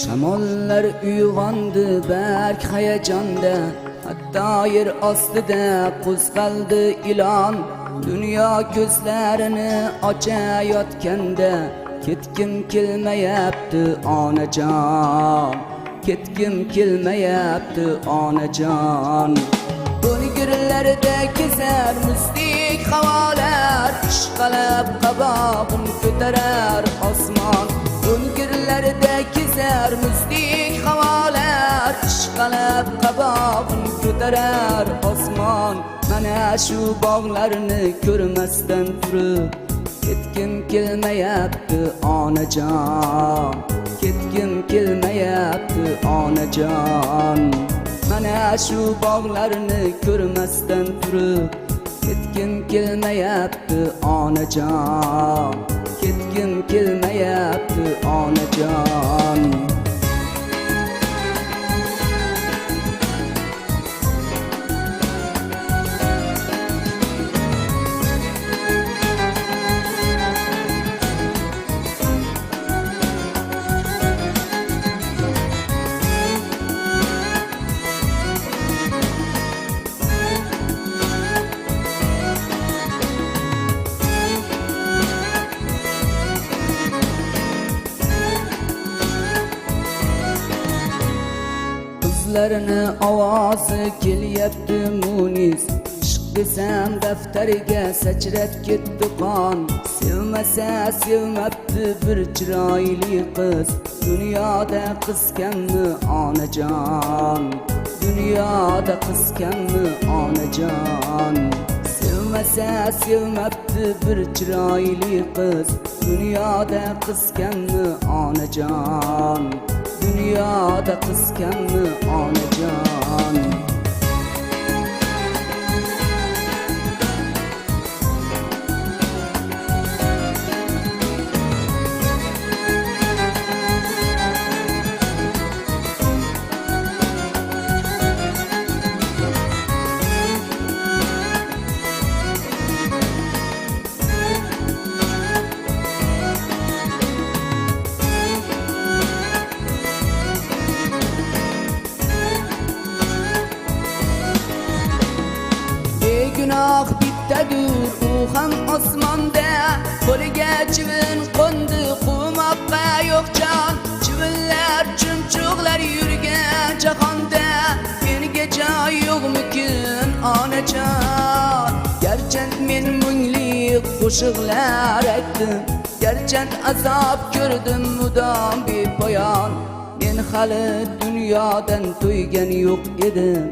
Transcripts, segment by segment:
Shamollar uyg'ondi berk hayajonda, hatto yer ostida qo'zg'aldi ilon. Dunyo ko'zlarini ochayotganda, ketgim kelmayapti onajon, ketgim kelmayapti onajon. O'ngirlarda kezar muzdek havolar, ishqalab qabog'im ko'tarar osmon. O'ngirlarda kezar muzdek havolar, ishqalab qabog'im ko'tarar osmon. Mana shu bog'larni ko'rmasdan turib, ketgim kelmayapti onajon, ketgim kelmayapti onajon. Mana shu bog'larni ko'rmasdan turib, ketgim kelmayapti onajon, ketgim kelmayapti onajon. Qizlarni ovozi kelyapti munis, ishq desam daftariga sachrab ketdi qon. Sevmasa sevmabdi bir chiroyli qiz, dunyoda qiz kammi onajon, dunyoda qiz kammi onajon. Sevmasa sevmabdi bir chiroyli qiz, dunyoda qiz kammi onajon, dunyoda qiz kammi onajon. Gunoh bittadur u ham osmonda, qo'liga chivin qo'ndi quvmoqqa yo'q jon. Chivinlar chumchuqlar yurgan jahonda, menga joy yo'qmikin onajon. Garchand men mungli qo'shiqlar aytdim, garchand azob ko'rdim mudom bepoyon. Men hali dunyodan to'ygan yo'q edim,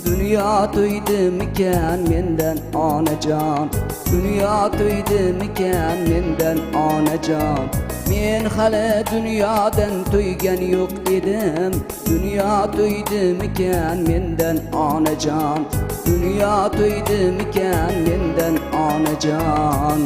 dunyo to'ydimikan mendan onajon, dunyo to'ydimikan mendan onajon. Men hali dunyodan to'ygan yo'q edim, dunyo to'ydimikan mendan onajon, dunyo to'ydimikan mendan onajon.